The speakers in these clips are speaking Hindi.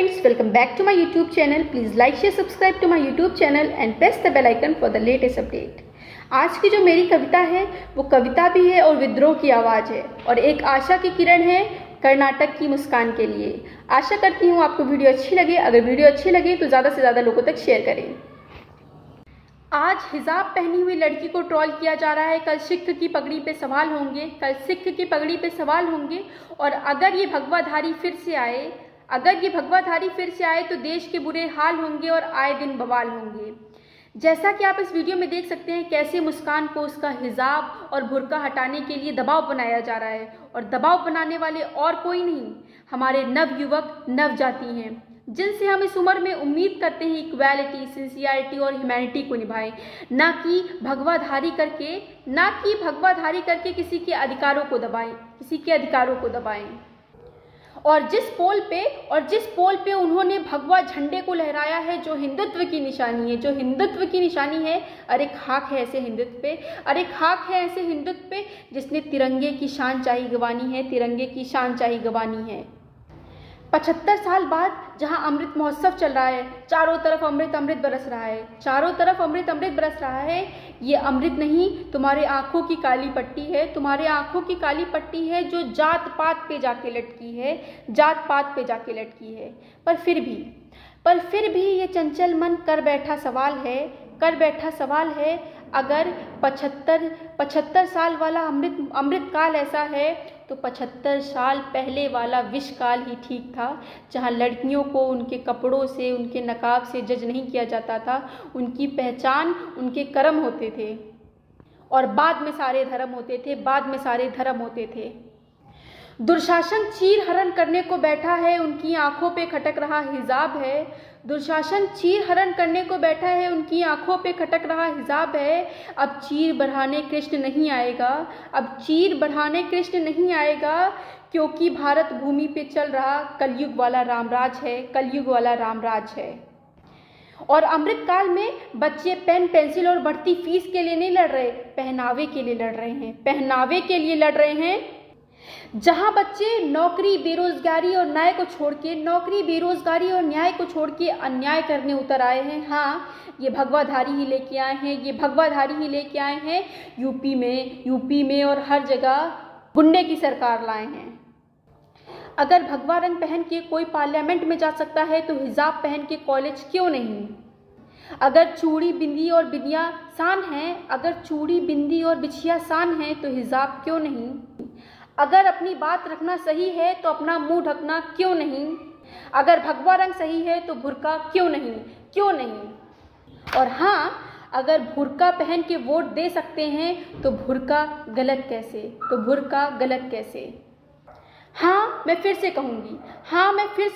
friends, welcome back to my YouTube channel. Please like, share, subscribe to my YouTube channel and press the bell icon for the latest update. आज की जो मेरी कविता है वो कविता भी है और विद्रोह की आवाज़ है और एक आशा की किरण है कर्नाटक की मुस्कान के लिए। आशा करती हूँ आपको वीडियो अच्छी लगे। अगर वीडियो अच्छी लगे तो ज़्यादा से ज़्यादा लोगों तक शेयर करें। आज हिजाब पहनी हुई लड़की को ट्रोल किया जा रहा है। कल सिख की पगड़ी पे सवाल होंगे, कल सिख की पगड़ी पे सवाल होंगे। और अगर ये भगवाधारी फिर से आए तो देश के बुरे हाल होंगे और आए दिन बवाल होंगे। जैसा कि आप इस वीडियो में देख सकते हैं कैसे मुस्कान को उसका हिजाब और बुर्का हटाने के लिए दबाव बनाया जा रहा है और दबाव बनाने वाले और कोई नहीं, हमारे नवयुवक नवजाति हैं, जिनसे हम इस उम्र में उम्मीद करते हैं इक्वालिटी, सिंसियरिटी और ह्यूमैनिटी को निभाएं, ना कि भगवाधारी करके किसी के अधिकारों को दबाएं। और जिस पोल पे उन्होंने भगवा झंडे को लहराया है जो हिंदुत्व की निशानी है, अरे खाक है ऐसे हिंदुत्व पे जिसने तिरंगे की शान चाही गंवानी है। 75 साल बाद जहां अमृत महोत्सव चल रहा है, चारों तरफ अमृत बरस रहा है, ये अमृत नहीं, तुम्हारे आंखों की काली पट्टी है जो जात पात पे जाके लटकी है। पर फिर भी ये चंचल मन कर बैठा सवाल है। अगर 75 साल वाला अमृत काल ऐसा है तो 75 साल पहले वाला विष काल ही ठीक था, जहाँ लड़कियों को उनके कपड़ों से, उनके नकाब से जज नहीं किया जाता था। उनकी पहचान उनके कर्म होते थे और बाद में सारे धर्म होते थे। दुशासन चीर हरण करने को बैठा है, उनकी आंखों पे खटक रहा हिजाब है। अब चीर बढ़ाने कृष्ण नहीं आएगा, क्योंकि भारत भूमि पे चल रहा कलयुग वाला रामराज है। और अमृत काल में बच्चे पेन पेंसिल और बढ़ती फीस के लिए नहीं लड़ रहे, पहनावे के लिए लड़ रहे हैं। जहां बच्चे नौकरी बेरोजगारी और न्याय को छोड़ के अन्याय करने उतर आए हैं। हाँ, ये भगवाधारी ही लेके आए हैं। यूपी में और हर जगह गुंडे की सरकार लाए हैं। अगर भगवा रंग पहन के कोई पार्लियामेंट में जा सकता है तो हिजाब पहन के कॉलेज क्यों नहीं? अगर चूड़ी बिंदी और बिछिया शान है तो हिजाब क्यों नहीं? अगर अपनी बात रखना सही है तो अपना मुंह ढकना क्यों नहीं? अगर भगवा रंग सही है तो बुर्का क्यों नहीं? और हाँ, अगर बुर्का पहन के वोट दे सकते हैं तो बुर्का गलत कैसे? हाँ, मैं फिर से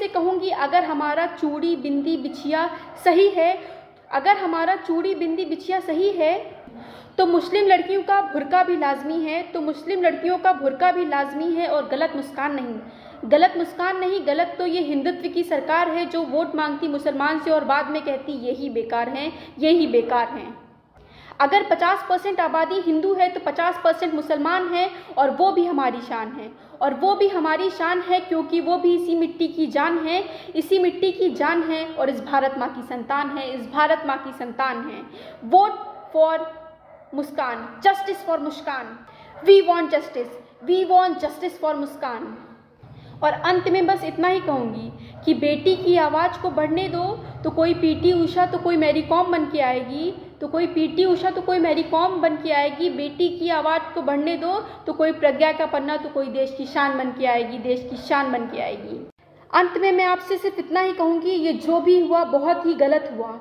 कहूँगी, अगर हमारा चूड़ी बिंदी बिछिया सही है तो मुस्लिम लड़कियों का बुर्का भी लाजमी है। और गलत मुस्कान नहीं, गलत तो ये हिंदुत्व की सरकार है जो वोट मांगती मुसलमान से और बाद में कहती यही बेकार हैं। अगर 50% आबादी हिंदू है तो 50% मुसलमान है और वो भी हमारी शान है, क्योंकि वो भी इसी मिट्टी की जान है और इस भारत माँ की संतान है। Vote for Muskan, justice for Muskan, we want justice for Muskan. और अंत में बस इतना ही कहूँगी कि बेटी की आवाज़ को बढ़ने दो तो कोई पीटी उषा तो कोई मैरी कॉम बन के आएगी, बेटी की आवाज़ को बढ़ने दो तो कोई प्रज्ञा का पन्ना तो कोई देश की शान बन के आएगी। अंत में मैं आपसे सिर्फ इतना ही कहूँगी, ये जो भी हुआ बहुत ही गलत हुआ।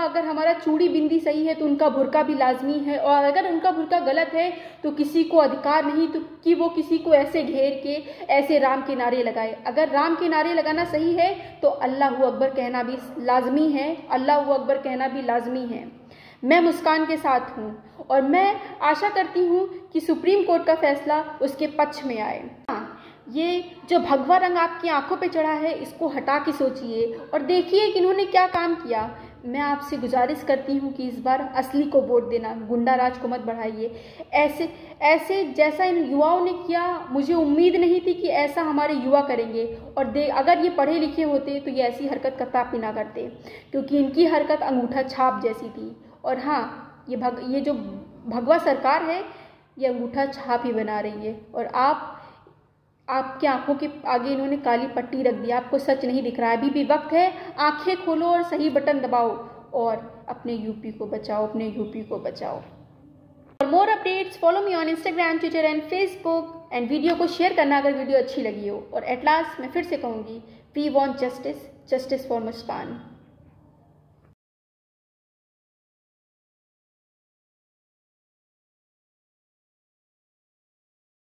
अगर हमारा चूड़ी बिंदी सही है तो उनका बुर्का भी लाजमी है, और अगर उनका बुर्का गलत है तो किसी को अधिकार नहीं तो कि वो किसी को ऐसे घेर के ऐसे राम के नारे लगाए। अगर राम के नारे लगाना सही है तो अल्लाहू अकबर कहना भी लाजमी है। मैं मुस्कान के साथ हूँ और मैं आशा करती हूँ कि सुप्रीम कोर्ट का फैसला उसके पक्ष में आए। ये जो भगवा रंग आपकी आंखों पे चढ़ा है इसको हटा के सोचिए और देखिए कि इन्होंने क्या काम किया। मैं आपसे गुजारिश करती हूँ कि इस बार असली को वोट देना, गुंडा राज को मत बढ़ाइए। ऐसे जैसा इन युवाओं ने किया, मुझे उम्मीद नहीं थी कि ऐसा हमारे युवा करेंगे। और अगर ये पढ़े लिखे होते तो ये ऐसी हरकत कतई ना करते, क्योंकि इनकी हरकत अंगूठा छाप जैसी थी। और हाँ, ये जो भगवा सरकार है ये अंगूठा छाप ही बना रही है। और आपकी आंखों के आगे इन्होंने काली पट्टी रख दी, आपको सच नहीं दिख रहा है। अभी भी वक्त है, आंखें खोलो और सही बटन दबाओ और अपने यूपी को बचाओ, अपने यूपी को बचाओ। For more updates follow me on Instagram, Twitter and Facebook. And video को शेयर करना अगर वीडियो अच्छी लगी हो। और एट लास्ट मैं फिर से कहूँगी, we want justice, justice for Muskan.